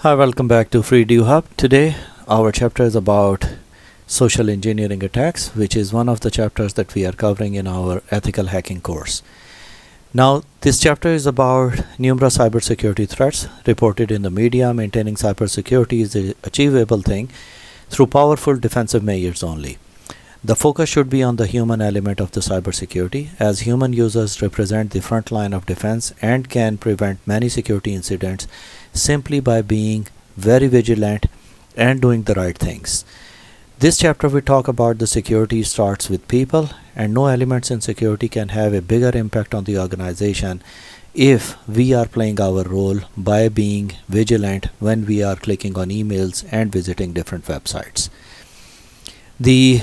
Hi, welcome back to freeEduHub. Today, our chapter is about social engineering attacks, which is one of the chapters that we are covering in our ethical hacking course. Now, this chapter is about numerous cybersecurity threats reported in the media. Maintaining cybersecurity is an achievable thing through powerful defensive measures only. The focus should be on the human element of the cybersecurity, as human users represent the front line of defense and can prevent many security incidents simply by being very vigilant and doing the right things. This chapter we talk about the security starts with people, and no elements in security can have a bigger impact on the organization if we are playing our role by being vigilant when we are clicking on emails and visiting different websites. The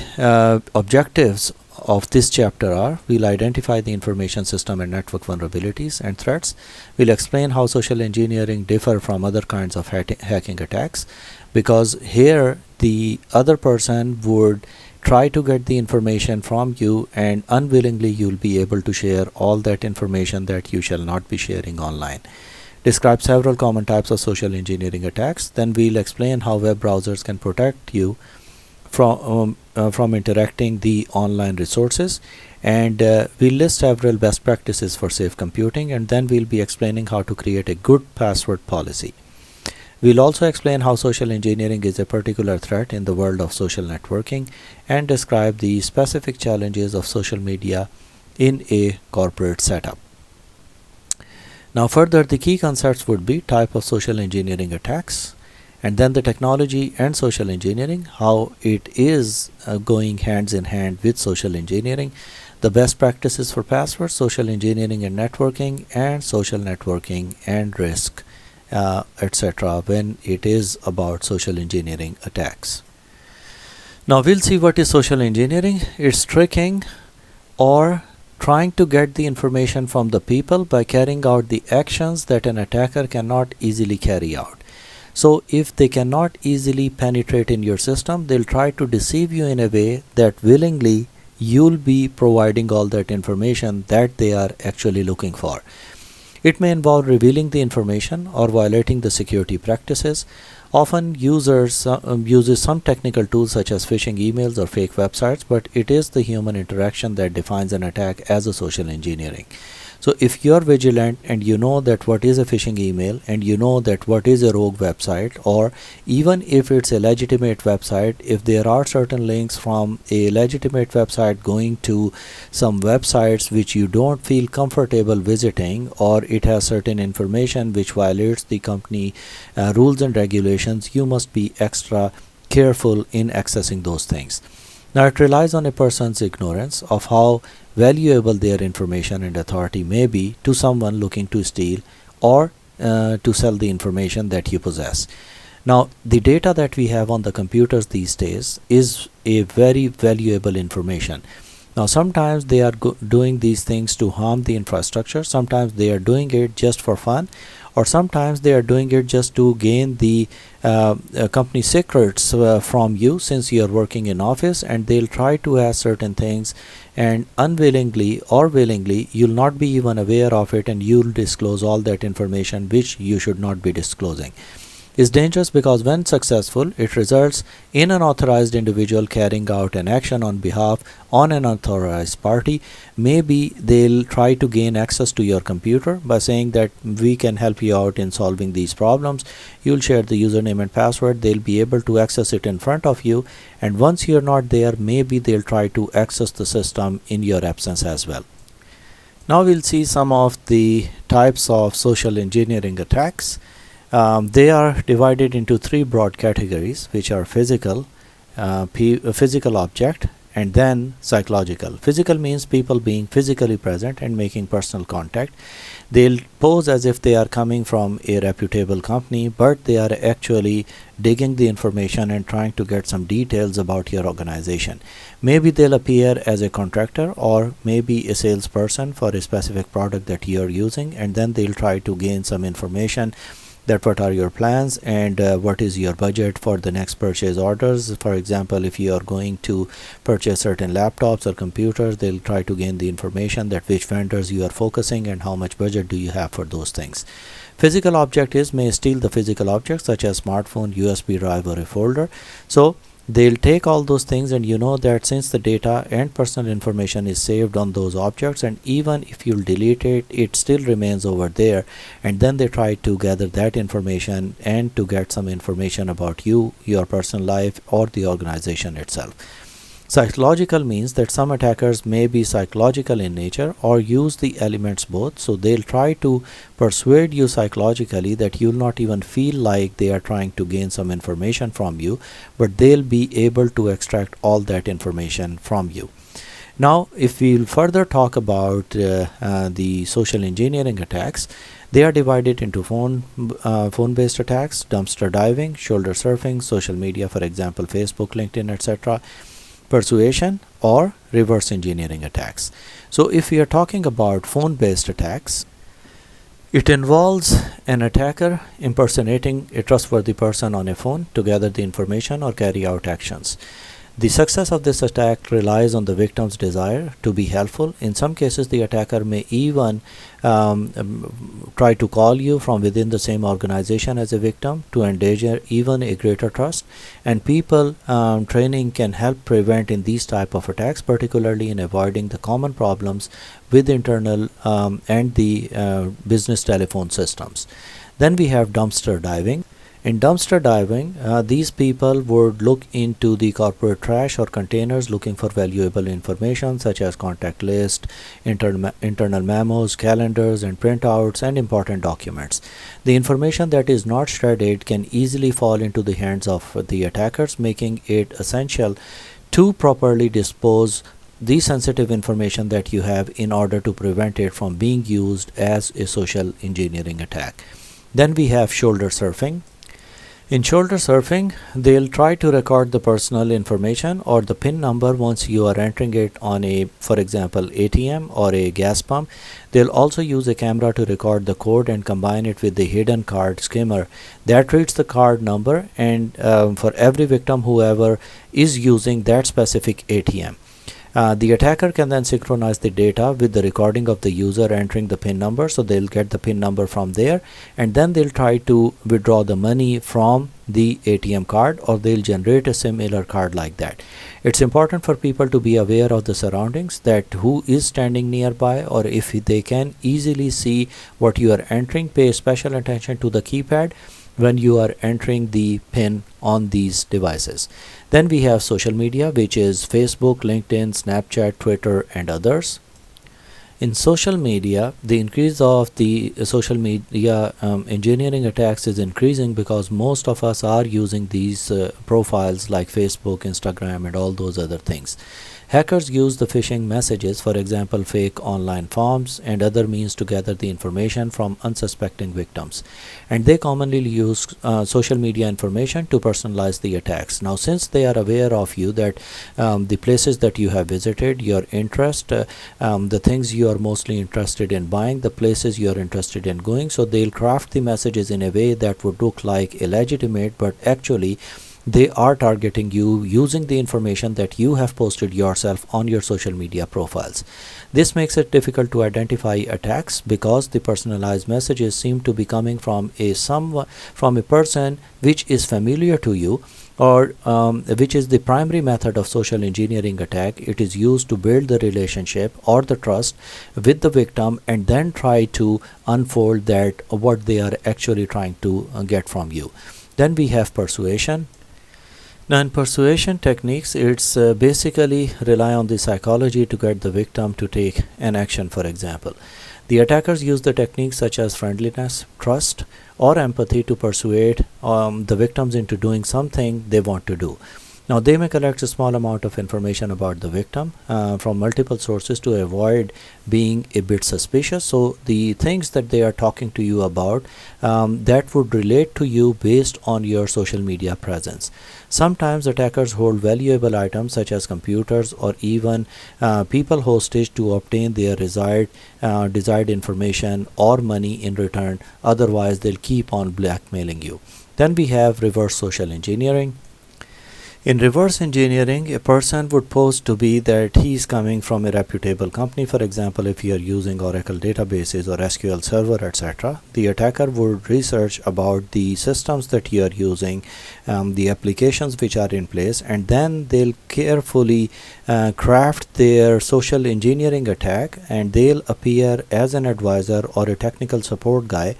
objectives of this chapter are: we'll identify the information system and network vulnerabilities and threats. We'll explain how social engineering differ from other kinds of hacking attacks, because here the other person would try to get the information from you, and unwillingly you'll be able to share all that information that you shall not be sharing online. Describe several common types of social engineering attacks. Then we'll explain how web browsers can protect you from interacting the online resources, and we'll list several best practices for safe computing, and then we'll be explaining how to create a good password policy. We'll also explain how social engineering is a particular threat in the world of social networking, and describe the specific challenges of social media in a corporate setup. Now further, the key concepts would be type of social engineering attacks, and then the technology and social engineering, how it is going hands in hand with social engineering, the best practices for passwords, social engineering and networking, and social networking and risk, etc. when it is about social engineering attacks. Now we'll see what is social engineering. It's tricking or trying to get the information from the people by carrying out the actions that an attacker cannot easily carry out. So if they cannot easily penetrate in your system, they'll try to deceive you in a way that willingly you'll be providing all that information that they are actually looking for. It may involve revealing the information or violating the security practices. Often users uses some technical tools such as phishing emails or fake websites, but it is the human interaction that defines an attack as a social engineering. So if you're vigilant and you know that what is a phishing email, and you know that what is a rogue website, or even if it's a legitimate website, if there are certain links from a legitimate website going to some websites which you don't feel comfortable visiting, or it has certain information which violates the company rules and regulations, you must be extra careful in accessing those things. Now it relies on a person's ignorance of how valuable their information and authority may be to someone looking to steal or to sell the information that you possess. Now the data that we have on the computers these days is a very valuable information. Now sometimes they are doing these things to harm the infrastructure, sometimes they are doing it just for fun, or sometimes they are doing it just to gain the company secrets from you, since you are working in office, and they'll try to ask certain things, and unwillingly or willingly you'll not be even aware of it, and you'll disclose all that information which you should not be disclosing. Is dangerous because when successful, it results in an authorized individual carrying out an action on behalf on an unauthorized party. Maybe they'll try to gain access to your computer by saying that we can help you out in solving these problems. You'll share the username and password, they'll be able to access it in front of you, and once you're not there, maybe they'll try to access the system in your absence as well. Now we'll see some of the types of social engineering attacks. They are divided into three broad categories, which are physical, physical object, and then psychological. Physical means people being physically present and making personal contact. They'll pose as if they are coming from a reputable company, but they are actually digging the information and trying to get some details about your organization. Maybe they'll appear as a contractor, or maybe a salesperson for a specific product that you're using, and then they'll try to gain some information that what are your plans and what is your budget for the next purchase orders. For example, if you are going to purchase certain laptops or computers, they'll try to gain the information that which vendors you are focusing and how much budget do you have for those things. Physical objects may steal the physical objects such as smartphone, USB drive, or a folder. So they'll take all those things, and you know that since the data and personal information is saved on those objects, and even if you'll delete it, it still remains over there, and then they try to gather that information and to get some information about you, your personal life, or the organization itself. Psychological means that some attackers may be psychological in nature or use the elements both. So they'll try to persuade you psychologically that you'll not even feel like they are trying to gain some information from you, but they'll be able to extract all that information from you. Now, if we'll further talk about the social engineering attacks, they are divided into phone-based attacks, dumpster diving, shoulder surfing, social media, for example, Facebook, LinkedIn, etc., persuasion, or reverse engineering attacks. So if we are talking about phone-based attacks, it involves an attacker impersonating a trustworthy person on a phone to gather the information or carry out actions. The success of this attack relies on the victim's desire to be helpful. In some cases, the attacker may even try to call you from within the same organization as a victim to endanger even a greater trust. And people training can help prevent in these type of attacks, particularly in avoiding the common problems with internal and the business telephone systems. Then we have dumpster diving. In dumpster diving, these people would look into the corporate trash or containers looking for valuable information such as contact list, internal memos, calendars, and printouts, and important documents. The information that is not shredded can easily fall into the hands of the attackers, making it essential to properly dispose the sensitive information that you have in order to prevent it from being used as a social engineering attack. Then we have shoulder surfing. In shoulder surfing, they'll try to record the personal information or the PIN number once you are entering it on a, for example, ATM or a gas pump. They'll also use a camera to record the code and combine it with the hidden card skimmer that reads the card number and for every victim whoever is using that specific ATM. The attacker can then synchronize the data with the recording of the user entering the PIN number, so they'll get the PIN number from there, and then they'll try to withdraw the money from the ATM card, or they'll generate a similar card like that. It's important for people to be aware of the surroundings, that who is standing nearby, or if they can easily see what you are entering. Pay special attention to the keypad when you are entering the PIN on these devices. Then we have social media, which is Facebook, LinkedIn, Snapchat, Twitter, and others. In social media, the increase of the social media engineering attacks is increasing because most of us are using these profiles like Facebook, Instagram, and all those other things. Hackers use the phishing messages, for example, fake online forms and other means to gather the information from unsuspecting victims. And they commonly use social media information to personalize the attacks. Now, since they are aware of you, that the places that you have visited, your interest, the things you are mostly interested in buying, the places you are interested in going, so they'll craft the messages in a way that would look like illegitimate, but actually they are targeting you using the information that you have posted yourself on your social media profiles. This makes it difficult to identify attacks because the personalized messages seem to be coming from a person which is familiar to you, or which is the primary method of social engineering attack. It is used to build the relationship or the trust with the victim and then try to unfold that what they are actually trying to get from you. Then we have persuasion. Now, in persuasion techniques, it's basically rely on the psychology to get the victim to take an action. For example, the attackers use the techniques such as friendliness, trust, or empathy to persuade the victims into doing something they want to do. Now, they may collect a small amount of information about the victim from multiple sources to avoid being a bit suspicious. So the things that they are talking to you about that would relate to you based on your social media presence. Sometimes attackers hold valuable items such as computers or even people hostage to obtain their desired information or money in return. Otherwise, they'll keep on blackmailing you. Then we have reverse social engineering. In reverse engineering, a person would pose to be that he is coming from a reputable company. For example, if you are using Oracle databases or SQL Server, etc., the attacker would research about the systems that you are using, the applications which are in place, and then they'll carefully craft their social engineering attack, and they'll appear as an advisor or a technical support guy,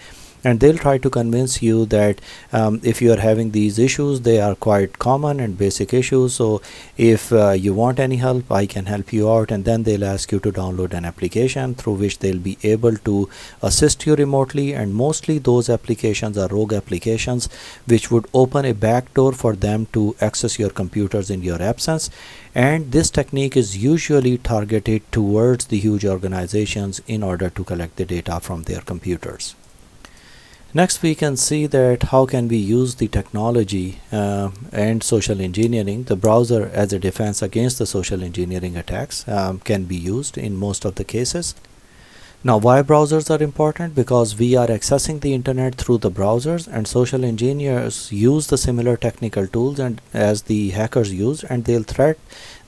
and they'll try to convince you that if you are having these issues, they are quite common and basic issues, so if you want any help, I can help you out. And then they'll ask you to download an application through which they'll be able to assist you remotely, and mostly those applications are rogue applications which would open a backdoor for them to access your computers in your absence. And this technique is usually targeted towards the huge organizations in order to collect the data from their computers. Next, we can see that how can we use the technology and social engineering. The browser as a defense against the social engineering attacks can be used in most of the cases. Now, why browsers are important? Because we are accessing the internet through the browsers, and social engineers use the similar technical tools and as the hackers use, and they'll threat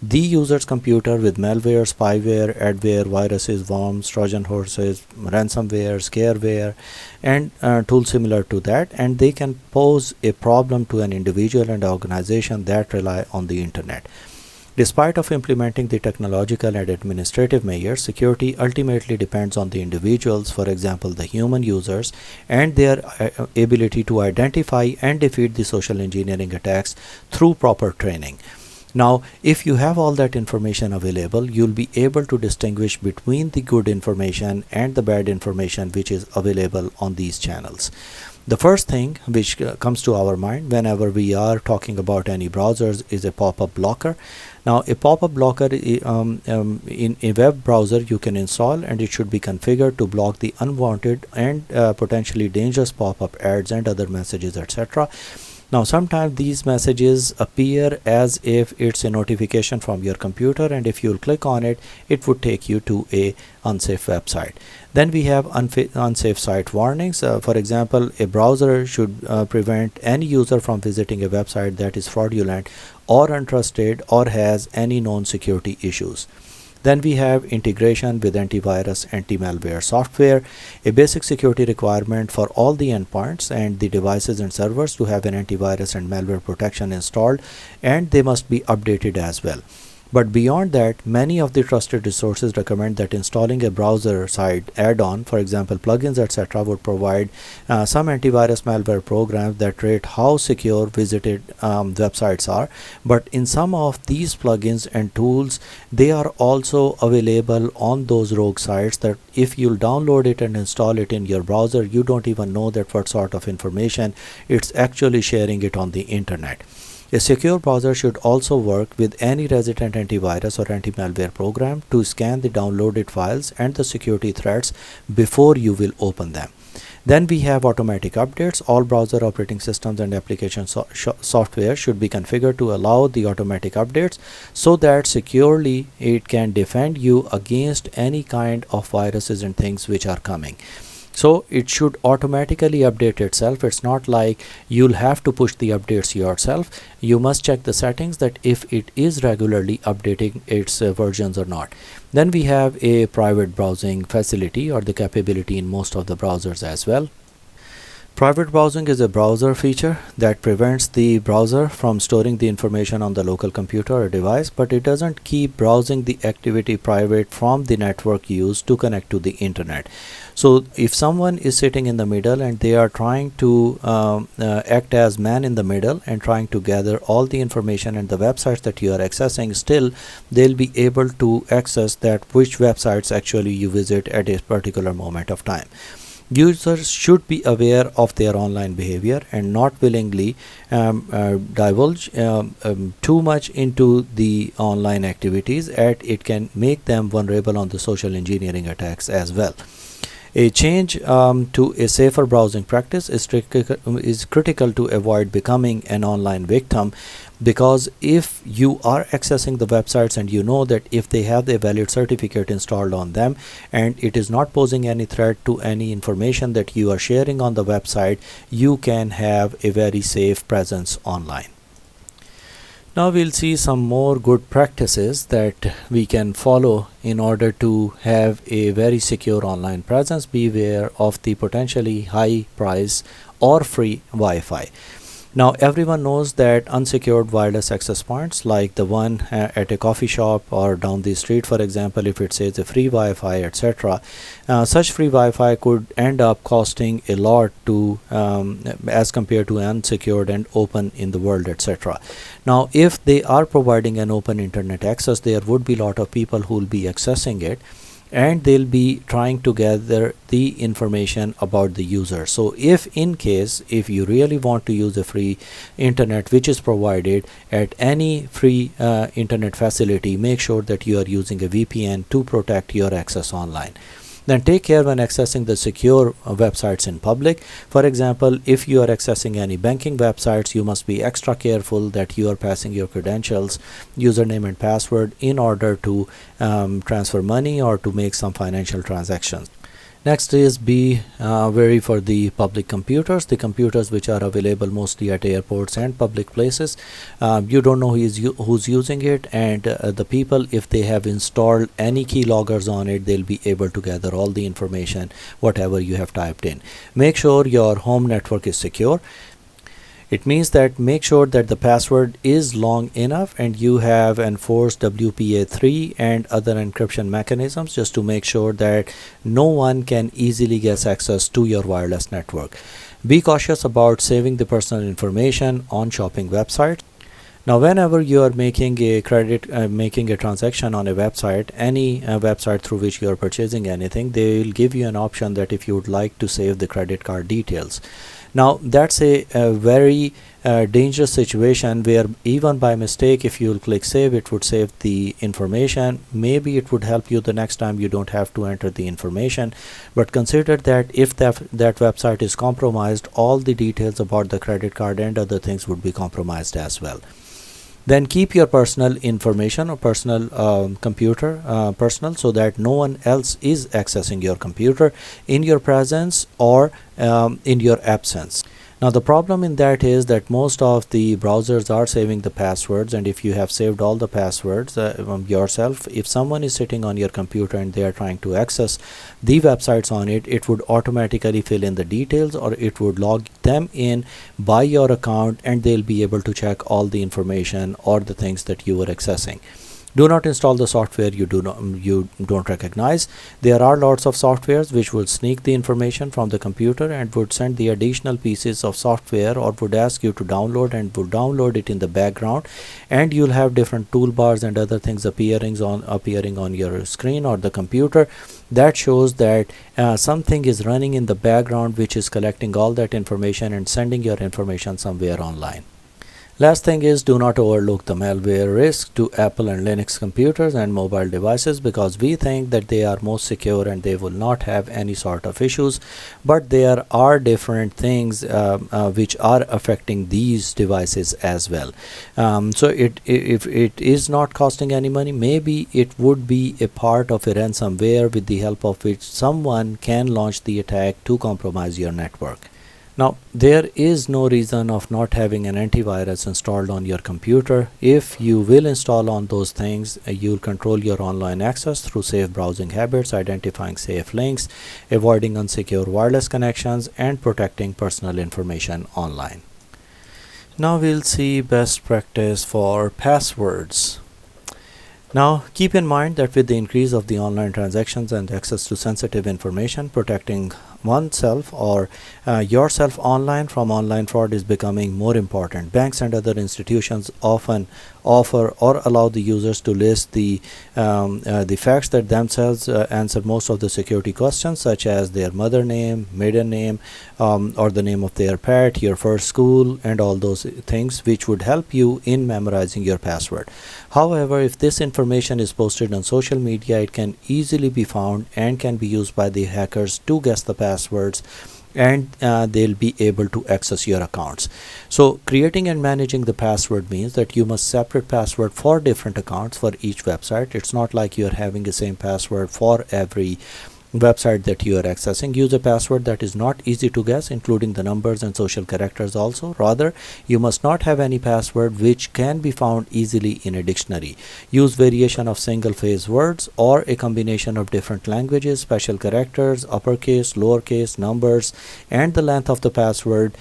the user's computer with malware, spyware, adware, viruses, worms, Trojan horses, ransomware, scareware, and tools similar to that, and they can pose a problem to an individual and organization that rely on the internet. Despite of implementing the technological and administrative measures, security ultimately depends on the individuals, for example, the human users, and their ability to identify and defeat the social engineering attacks through proper training. Now, if you have all that information available, you'll be able to distinguish between the good information and the bad information which is available on these channels. The first thing which comes to our mind whenever we are talking about any browsers is a pop-up blocker. Now, a pop-up blocker in a web browser you can install, and it should be configured to block the unwanted and potentially dangerous pop-up ads and other messages, etc. Now, sometimes these messages appear as if it's a notification from your computer, and if you'll click on it, it would take you to a unsafe website. Then we have unsafe site warnings. For example, a browser should prevent any user from visiting a website that is fraudulent or untrusted or has any known security issues. Then we have integration with antivirus, anti-malware software, a basic security requirement for all the endpoints and the devices and servers to have an antivirus and malware protection installed, and they must be updated as well. But beyond that, many of the trusted resources recommend that installing a browser side add-on, for example plugins, etc., would provide some antivirus malware programs that rate how secure visited websites are. But in some of these plugins and tools, they are also available on those rogue sites that if you'll download it and install it in your browser, you don't even know that what sort of information it's actually sharing it on the internet. A secure browser should also work with any resident antivirus or anti-malware program to scan the downloaded files and the security threats before you will open them. Then we have automatic updates. All browser operating systems and application software should be configured to allow the automatic updates so that securely it can defend you against any kind of viruses and things which are coming. So it should automatically update itself. It's not like you'll have to push the updates yourself. You must check the settings that if it is regularly updating its versions or not. Then we have a private browsing facility or the capability in most of the browsers as well. Private browsing is a browser feature that prevents the browser from storing the information on the local computer or device, but it doesn't keep browsing the activity private from the network used to connect to the internet. So if someone is sitting in the middle and they are trying to act as man in the middle and trying to gather all the information and the websites that you are accessing, still they'll be able to access that which websites actually you visit at a particular moment of time. Users should be aware of their online behavior and not willingly divulge too much into the online activities, as it can make them vulnerable on the social engineering attacks as well. A change to a safer browsing practice is critical to avoid becoming an online victim, because if you are accessing the websites and you know that if they have a valid certificate installed on them and it is not posing any threat to any information that you are sharing on the website, you can have a very safe presence online. Now we'll see some more good practices that we can follow in order to have a very secure online presence. Beware of the potentially high price or free Wi-Fi. Now everyone knows that unsecured wireless access points like the one at a coffee shop or down the street, for example, if it says a free Wi-Fi, etc., such free Wi-Fi could end up costing a lot to as compared to unsecured and open in the world, etc. Now if they are providing an open internet access, there would be a lot of people who will be accessing it, and they'll be trying to gather the information about the user. So if you really want to use a free internet which is provided at any free internet facility, make sure that you are using a VPN to protect your access online. Then take care when accessing the secure websites in public. For example, if you are accessing any banking websites, you must be extra careful that you are passing your credentials, username and password in order to transfer money or to make some financial transactions. Next is be wary for the public computers, the computers which are available mostly at airports and public places. You don't know who's using it, and the people, if they have installed any keyloggers on it, they'll be able to gather all the information, whatever you have typed in. Make sure your home network is secure. It means that make sure that the password is long enough and you have enforced WPA3 and other encryption mechanisms just to make sure that no one can easily get access to your wireless network. Be cautious about saving the personal information on shopping websites. Now whenever you are making a transaction on a website, any website through which you are purchasing anything, they will give you an option that if you would like to save the credit card details. Now that's a very dangerous situation where even by mistake, if you will click save, it would save the information. Maybe it would help you the next time, you don't have to enter the information, but consider that if that website is compromised, all the details about the credit card and other things would be compromised as well. Then keep your personal information or personal computer personal, so that no one else is accessing your computer in your presence or in your absence. Now the problem in that is that most of the browsers are saving the passwords, and if you have saved all the passwords yourself, if someone is sitting on your computer and they are trying to access the websites on it, it would automatically fill in the details, or it would log them in by your account, and they'll be able to check all the information or the things that you were accessing. Do not install the software you don't recognize. There are lots of softwares which will sneak the information from the computer and would send the additional pieces of software, or would ask you to download, and would download it in the background, and you'll have different toolbars and other things appearing on your screen or the computer. That shows that something is running in the background which is collecting all that information and sending your information somewhere online. Last thing is, do not overlook the malware risk to Apple and Linux computers and mobile devices, because we think that they are most secure and they will not have any sort of issues, but there are different things which are affecting these devices as well. So if it is not costing any money, maybe it would be a part of a ransomware with the help of which someone can launch the attack to compromise your network. Now, there is no reason of not having an antivirus installed on your computer. If you will install on those things, you'll control your online access through safe browsing habits, identifying safe links, avoiding unsecure wireless connections, and protecting personal information online. Now we'll see best practice for passwords. Now, keep in mind that with the increase of the online transactions and access to sensitive information, protecting oneself or yourself online from online fraud is becoming more important. Banks and other institutions often offer or allow the users to list the facts that themselves answer most of the security questions, such as their mother name, maiden name, or the name of their pet, your first school, and all those things, which would help you in memorizing your password. However, if this information is posted on social media, it can easily be found and can be used by the hackers to guess the passwords, and they'll be able to access your accounts. So creating and managing the password means that you must separate password for different accounts for each website. It's not like you're having the same password for every website that you are accessing. Use a password that is not easy to guess, including the numbers and social characters also. Rather, you must not have any password which can be found easily in a dictionary. Use variation of single phrase words or a combination of different languages, special characters, uppercase, lowercase, numbers, and the length of the password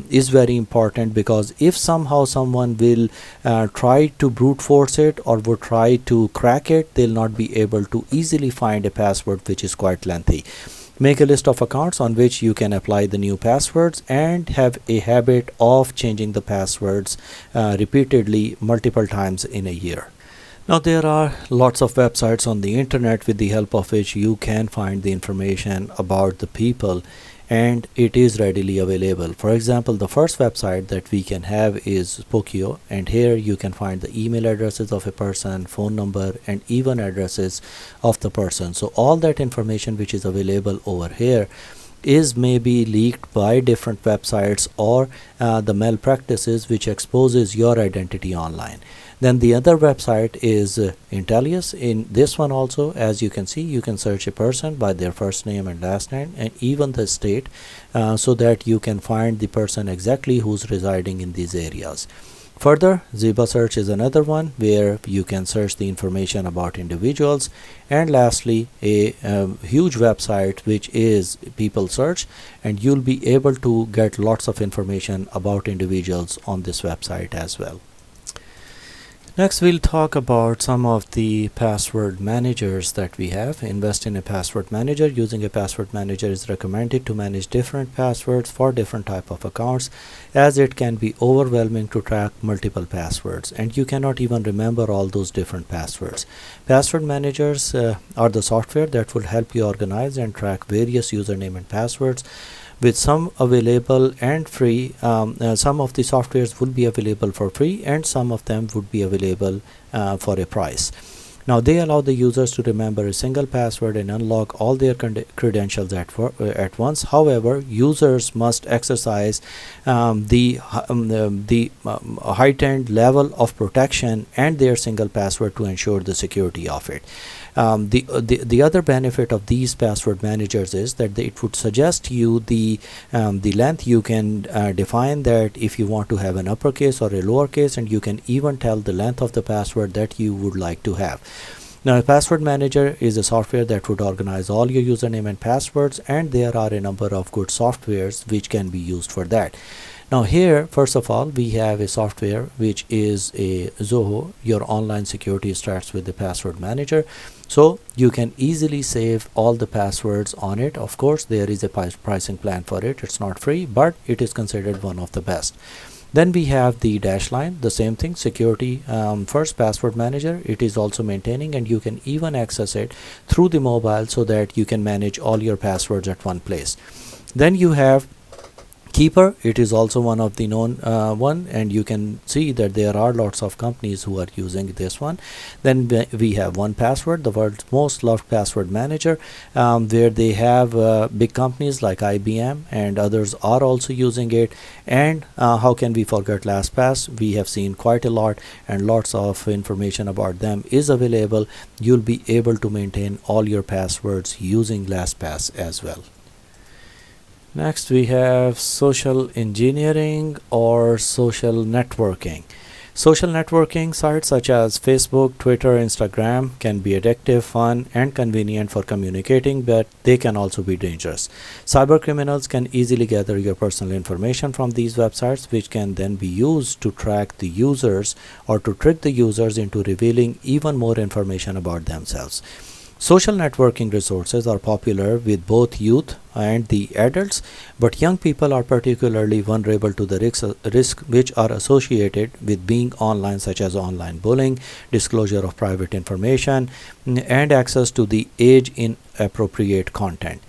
is very important, because if somehow someone will try to brute force it or would try to crack it, they'll not be able to easily find a password which is quite lengthy. Make a list of accounts on which you can apply the new passwords, and have a habit of changing the passwords repeatedly multiple times in a year. Now, there are lots of websites on the internet with the help of which you can find the information about the people, and it is readily available. For example, the first website that we can have is Spokeo, and here you can find the email addresses of a person, phone number, and even addresses of the person. So all that information which is available over here is maybe leaked by different websites or the malpractices which exposes your identity online. Then the other website is Intellius. In this one also, as you can see, you can search a person by their first name and last name and even the state, so that you can find the person exactly who's residing in these areas. Further, Ziba Search is another one where you can search the information about individuals. And lastly, a huge website which is People Search, and you'll be able to get lots of information about individuals on this website as well. Next, we'll talk about some of the password managers that we have. Invest in a password manager. Using a password manager is recommended to manage different passwords for different type of accounts, as it can be overwhelming to track multiple passwords, and you cannot even remember all those different passwords. Password managers are the software that will help you organize and track various username and passwords, with some available and free. Some of the softwares will be available for free, and some of them would be available for a price. Now, they allow the users to remember a single password and unlock all their credentials at once. However, users must exercise the heightened level of protection and their single password to ensure the security of it. The other benefit of these password managers is that it would suggest you the length. You can define that if you want to have an uppercase or a lowercase, and you can even tell the length of the password that you would like to have. Now, a password manager is a software that would organize all your username and passwords, and there are a number of good softwares which can be used for that. Now, here, first of all, we have a software which is a Zoho. Your online security starts with the password manager, so you can easily save all the passwords on it. Of course, there is a pricing plan for it. It's not free, but it is considered one of the best. Then we have the Dashline, the same thing, security first password manager. It is also maintaining, and you can even access it through the mobile, so that you can manage all your passwords at one place. Then you have Keeper. It is also one of the known one, and you can see that there are lots of companies who are using this one. Then we have 1Password, the world's most loved password manager, where they have big companies like IBM and others are also using it. And how can we forget LastPass? We have seen quite a lot, and lots of information about them is available. You'll be able to maintain all your passwords using LastPass as well. Next, we have social engineering or social networking. Social networking sites such as Facebook, Twitter, Instagram can be addictive, fun, and convenient for communicating, but they can also be dangerous. Cyber criminals can easily gather your personal information from these websites, which can then be used to track the users or to trick the users into revealing even more information about themselves. Social networking resources are popular with both youth and the adults, but young people are particularly vulnerable to the risks which are associated with being online, such as online bullying, disclosure of private information, and access to the age-inappropriate content.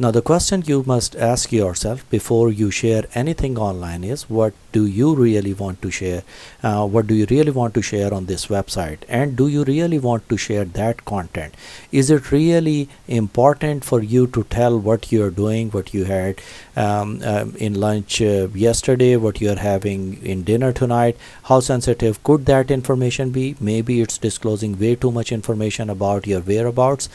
Now, the question you must ask yourself before you share anything online is, what do you really want to share? What do you really want to share on this website? And do you really want to share that content? Is it really important for you to tell what you're doing, what you had in lunch yesterday, what you're having in dinner tonight? How sensitive could that information be? Maybe it's disclosing way too much information about your whereabouts.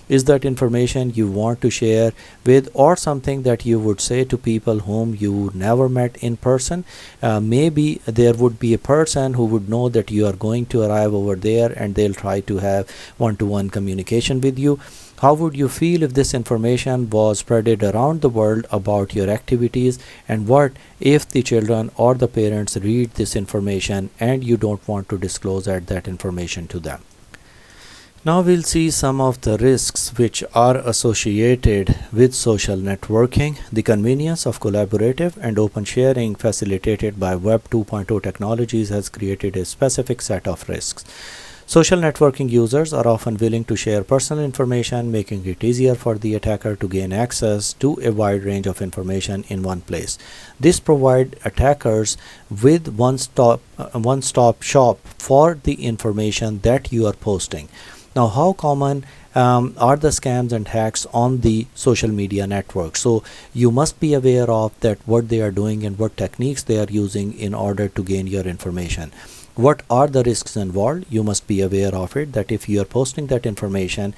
Is that information you want to share with, or something that you would say to people whom you never met in person? Maybe there would be a person who would know that you are going to arrive over there, and they'll try to have one-to-one communication with you. How would you feel if this information was spreaded around the world about your activities? And what if the children or the parents read this information and you don't want to disclose that information to them? Now we'll see some of the risks which are associated with social networking. The convenience of collaborative and open sharing facilitated by Web 2.0 technologies has created a specific set of risks. Social networking users are often willing to share personal information, making it easier for the attacker to gain access to a wide range of information in one place. This provides attackers with one-stop shop for the information that you are posting. Now, how common are the scams and hacks on the social media network? So you must be aware of that, what they are doing and what techniques they are using in order to gain your information. What are the risks involved? You must be aware of it, that if you are posting that information,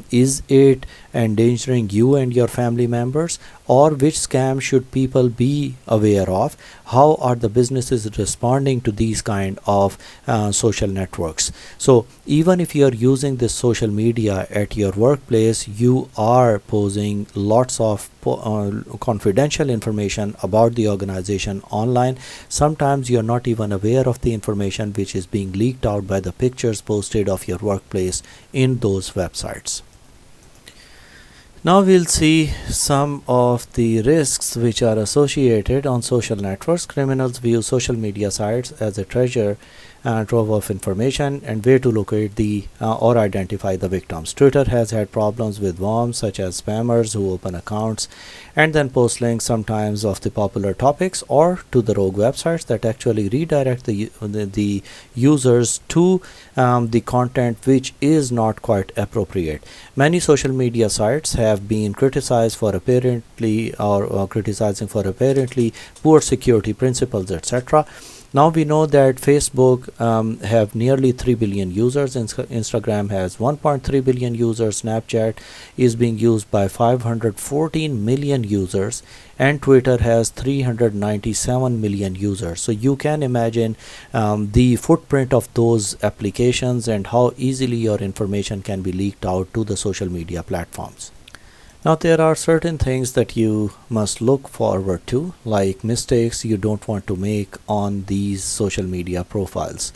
is it endangering you and your family members, or which scam should people be aware of? How are the businesses responding to these kind of social networks? So even if you are using this social media at your workplace, you are posing lots of confidential information about the organization online. Sometimes you're not even aware of the information which is being leaked out by the pictures posted of your workplace in those websites. Now we'll see some of the risks which are associated on social networks. Criminals view social media sites as a treasure trove of information and way to locate the or identify the victims. Twitter has had problems with worms such as spammers who open accounts and then post links sometimes of the popular topics or to the rogue websites that actually redirect the users to the content which is not quite appropriate. Many social media sites have been criticized for apparently criticizing for apparently poor security principles, etc. Now we know that Facebook have nearly 3 billion users, Instagram has 1.3 billion users, Snapchat is being used by 514 million users, and Twitter has 397 million users. So you can imagine the footprint of those applications and how easily your information can be leaked out to the social media platforms. Now there are certain things that you must look forward to, like mistakes you don't want to make on these social media profiles.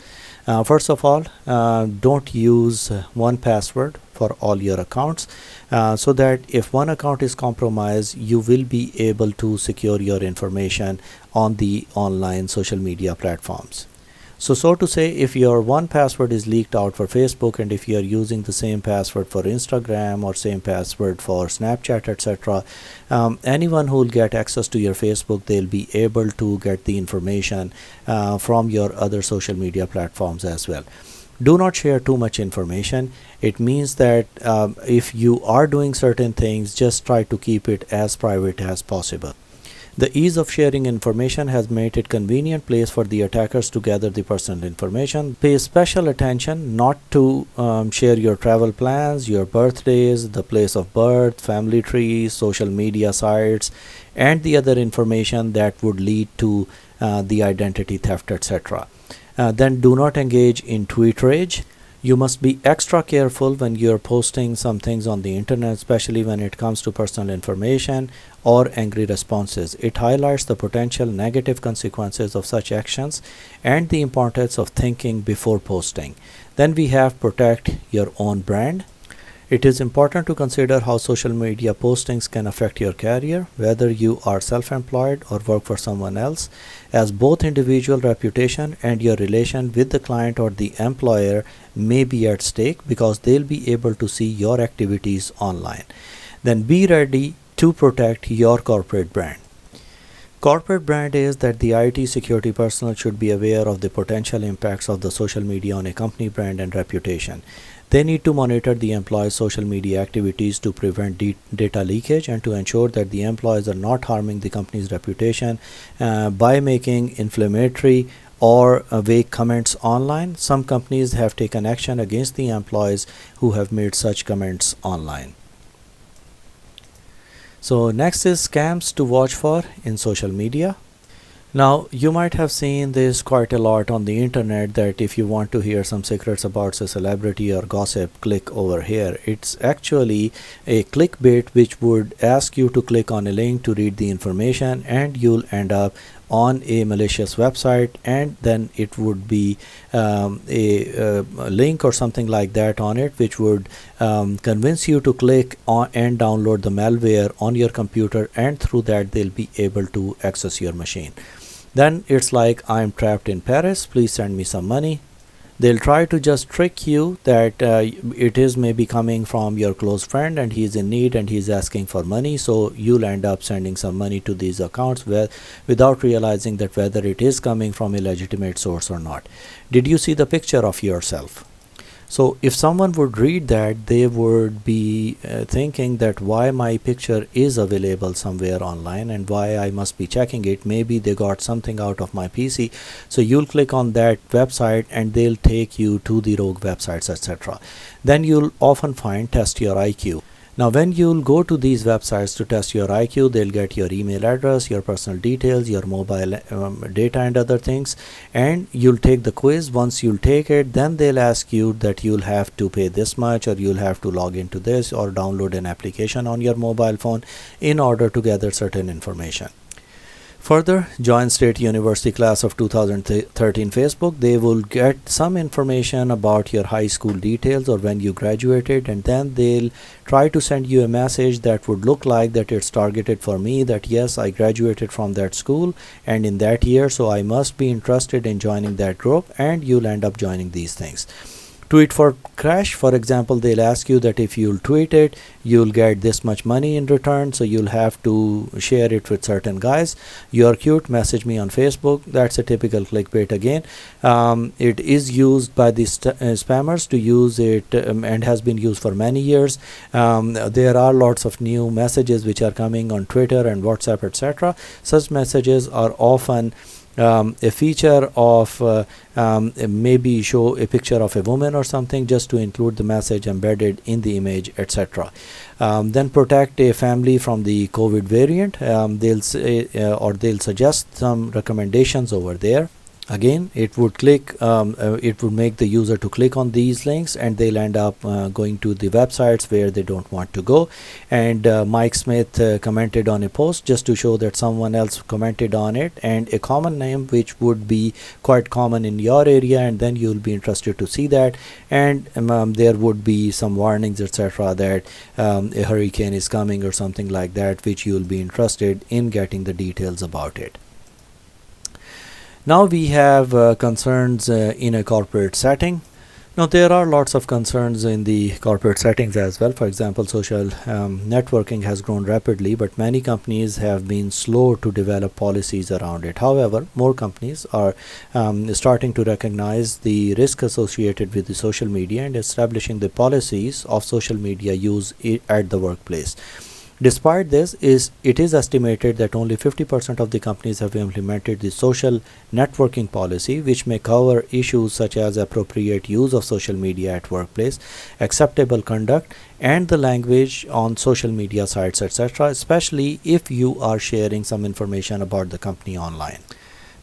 First of all, don't use one password for all your accounts, so that if one account is compromised, you will be able to secure your information on the online social media platforms. So to say, if your one password is leaked out for Facebook, and if you are using the same password for Instagram or same password for Snapchat, etc., anyone who will get access to your Facebook, they'll be able to get the information from your other social media platforms as well. Do not share too much information. It means that if you are doing certain things, just try to keep it as private as possible. The ease of sharing information has made it a convenient place for the attackers to gather the personal information. Pay special attention not to share your travel plans, your birthdays, the place of birth, family trees, social media sites, and the other information that would lead to the identity theft, etc. Then do not engage in tweet rage. You must be extra careful when you're posting some things on the internet, especially when it comes to personal information or angry responses. It highlights the potential negative consequences of such actions and the importance of thinking before posting. Then we have protect your own brand. It is important to consider how social media postings can affect your career, whether you are self-employed or work for someone else, as both individual reputation and your relation with the client or the employer may be at stake because they'll be able to see your activities online. Then be ready to protect your corporate brand. Corporate brand is that the IT security personnel should be aware of the potential impacts of the social media on a company brand and reputation. They need to monitor the employees' social media activities to prevent data leakage and to ensure that the employees are not harming the company's reputation by making inflammatory or vague comments online. Some companies have taken action against the employees who have made such comments online. So next is scams to watch for in social media. Now, you might have seen this quite a lot on the internet, that if you want to hear some secrets about a celebrity or gossip, click over here. It's actually a clickbait which would ask you to click on a link to read the information, and you'll end up on a malicious website, and then it would be a link or something like that on it, which would convince you to click on and download the malware on your computer, and through that they'll be able to access your machine. Then it's like, I'm trapped in Paris, please send me some money. They'll try to just trick you that it is maybe coming from your close friend and he's in need and he's asking for money, so you'll end up sending some money to these accounts without realizing that whether it is coming from a legitimate source or not. Did you see the picture of yourself? So if someone would read that, they would be thinking that why my picture is available somewhere online and why I must be checking it. Maybe they got something out of my PC. So you'll click on that website and they'll take you to the rogue websites, etc. Then you'll often find test your IQ. Now when you'll go to these websites to test your IQ, they'll get your email address, your personal details, your mobile data and other things, and you'll take the quiz. Once you'll take it, then they'll ask you that you'll have to pay this much, or you'll have to log into this or download an application on your mobile phone in order to gather certain information. Further, join State University class of 2013 Facebook. They will get some information about your high school details or when you graduated, and then they'll try to send you a message that would look like that it's targeted for me, that yes, I graduated from that school and in that year, so I must be interested in joining that group, and you'll end up joining these things. Tweet for cash, for example, they'll ask you that if you'll tweet it, you'll get this much money in return, so you'll have to share it with certain guys. You're cute, message me on Facebook. That's a typical clickbait again. It is used by the spammers to use it and has been used for many years. There are lots of new messages which are coming on Twitter and WhatsApp, etc. Such messages are often a feature of maybe show a picture of a woman or something just to include the message embedded in the image, etc. Then protect a family from the COVID variant. They'll say or they'll suggest some recommendations over there. Again, it would it would make the user to click on these links, and they'll end up going to the websites where they don't want to go. And Mike Smith commented on a post just to show that someone else commented on it, and a common name which would be quite common in your area, and then you'll be interested to see that. And there would be some warnings, etc., that a hurricane is coming or something like that, which you'll be interested in getting the details about it. Now we have concerns in a corporate setting. Now there are lots of concerns in the corporate settings as well. For example, social networking has grown rapidly, but many companies have been slow to develop policies around it. However, more companies are starting to recognize the risk associated with the social media and establishing the policies of social media use at the workplace. Despite this, it is estimated that only 50% of the companies have implemented the social networking policy, which may cover issues such as appropriate use of social media at workplace, acceptable conduct, and the language on social media sites, etc., especially if you are sharing some information about the company online.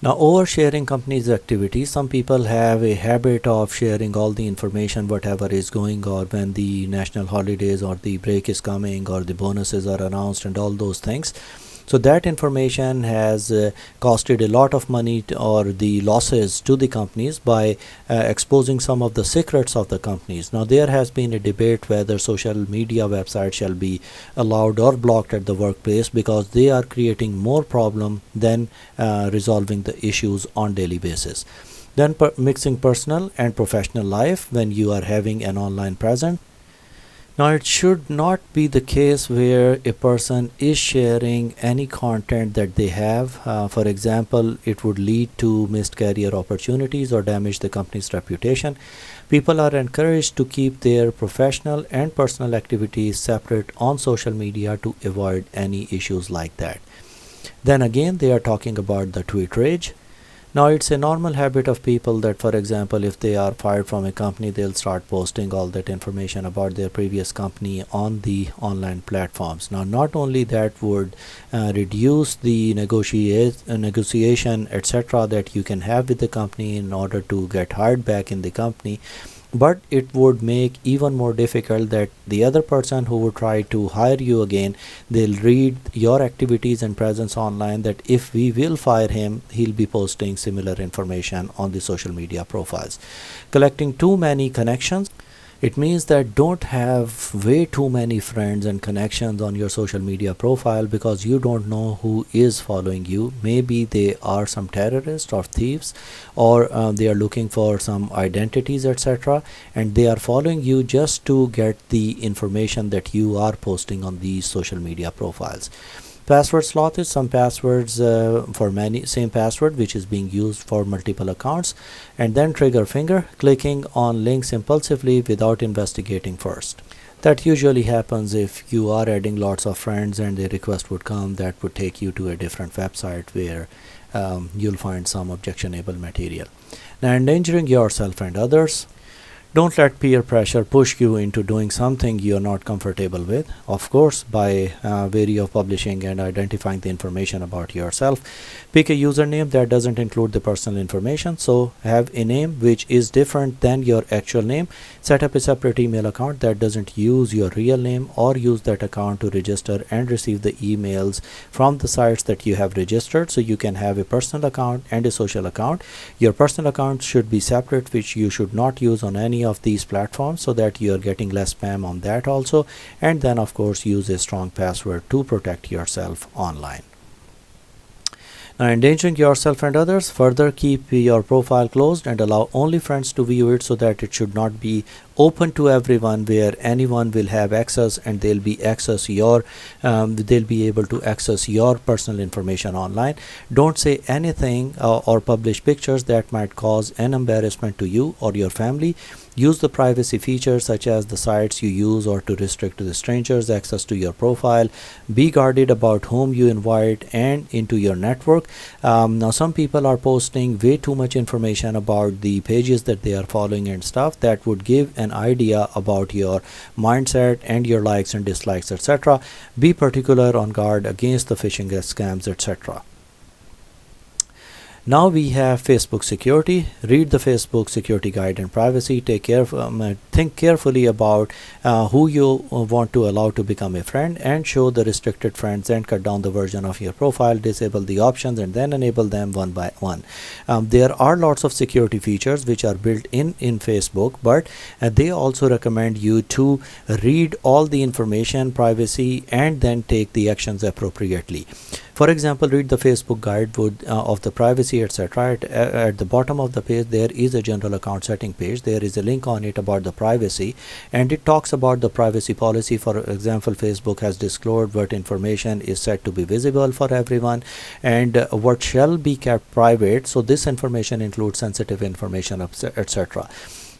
Now, oversharing companies' activities, some people have a habit of sharing all the information, whatever is going on when the national holidays or the break is coming or the bonuses are announced and all those things. So that information has costed a lot of money or the losses to the companies by exposing some of the secrets of the companies. Now there has been a debate whether social media websites shall be allowed or blocked at the workplace, because they are creating more problem than resolving the issues on daily basis. Then mixing personal and professional life when you are having an online presence. Now, it should not be the case where a person is sharing any content that they have. For example, it would lead to missed career opportunities or damage the company's reputation. People are encouraged to keep their professional and personal activities separate on social media to avoid any issues like that. Then again, they are talking about the tweet rage. Now, it's a normal habit of people that, for example, if they are fired from a company, they'll start posting all that information about their previous company on the online platforms. Now, not only that would reduce the negotiation, etc., that you can have with the company in order to get hired back in the company, but it would make even more difficult that the other person who would try to hire you again, they'll read your activities and presence online, that if we will fire him, he'll be posting similar information on the social media profiles. Collecting too many connections, it means that don't have way too many friends and connections on your social media profile, because you don't know who is following you. Maybe they are some terrorists or thieves, or they are looking for some identities, etc., and they are following you just to get the information that you are posting on these social media profiles. Password sloth is some passwords for many same password which is being used for multiple accounts. And then trigger finger, clicking on links impulsively without investigating first. That usually happens if you are adding lots of friends and a request would come that would take you to a different website where you'll find some objectionable material. Now, endangering yourself and others. Don't let peer pressure push you into doing something you're not comfortable with. Of course, by way of publishing and identifying the information about yourself, pick a username that doesn't include the personal information. So have a name which is different than your actual name. Set up a separate email account that doesn't use your real name, or use that account to register and receive the emails from the sites that you have registered. So you can have a personal account and a social account. Your personal account should be separate, which you should not use on any of these platforms, so that you are getting less spam on that also. And then of course use a strong password to protect yourself online. Now, endangering yourself and others, further keep your profile closed and allow only friends to view it, so that it should not be open to everyone where anyone will have access, and they'll be able to access your personal information online. Don't say anything or publish pictures that might cause an embarrassment to you or your family. Use the privacy features such as the sites you use, or to restrict to the strangers access to your profile. Be guarded about whom you invite and into your network. Now, some people are posting way too much information about the pages that they are following and stuff that would give an idea about your mindset and your likes and dislikes, etc. Be particular on guard against the phishing scams, etc. Now we have Facebook security. Read the Facebook security guide and privacy. Think carefully about who you want to allow to become a friend, and show the restricted friends and cut down the version of your profile. Disable the options and then enable them one by one. There are lots of security features which are built in Facebook, but they also recommend you to read all the information, privacy, and then take the actions appropriately. For example, read the Facebook guide of the privacy, etc. At the bottom of the page, there is a general account setting page. There is a link on it about the privacy, and it talks about the privacy policy. For example, Facebook has disclosed what information is set to be visible for everyone, and what shall be kept private. So this information includes sensitive information, etc.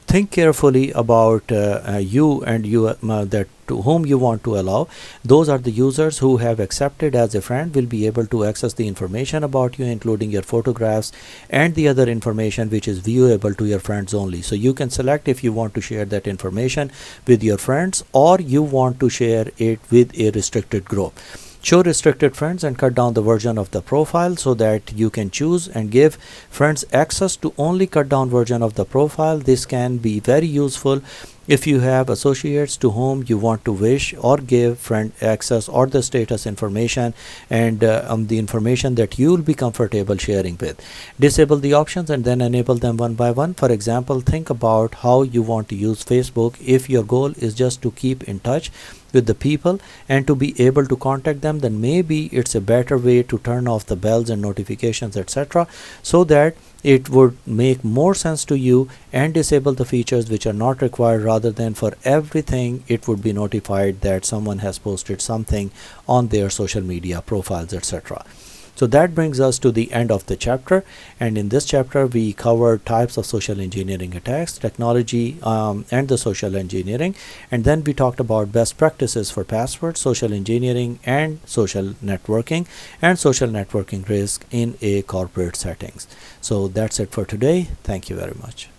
Think carefully about you and that to whom you want to allow. Those are the users who have accepted as a friend will be able to access the information about you, including your photographs and the other information which is viewable to your friends only. So you can select if you want to share that information with your friends, or you want to share it with a restricted group. Show restricted friends and cut down the version of the profile, so that you can choose and give friends access to only cut down version of the profile. This can be very useful if you have associates to whom you want to wish or give friend access, or the status information and the information that you will be comfortable sharing with. Disable the options and then enable them one by one. For example, think about how you want to use Facebook. If your goal is just to keep in touch with the people and to be able to contact them, then maybe it's a better way to turn off the bells and notifications, etc., so that it would make more sense to you and disable the features which are not required, rather than for everything it would be notified that someone has posted something on their social media profiles, etc. So that brings us to the end of the chapter, and in this chapter we covered types of social engineering attacks, technology, and the social engineering, and then we talked about best practices for passwords, social engineering, and social networking risk in a corporate settings. So that's it for today. Thank you very much.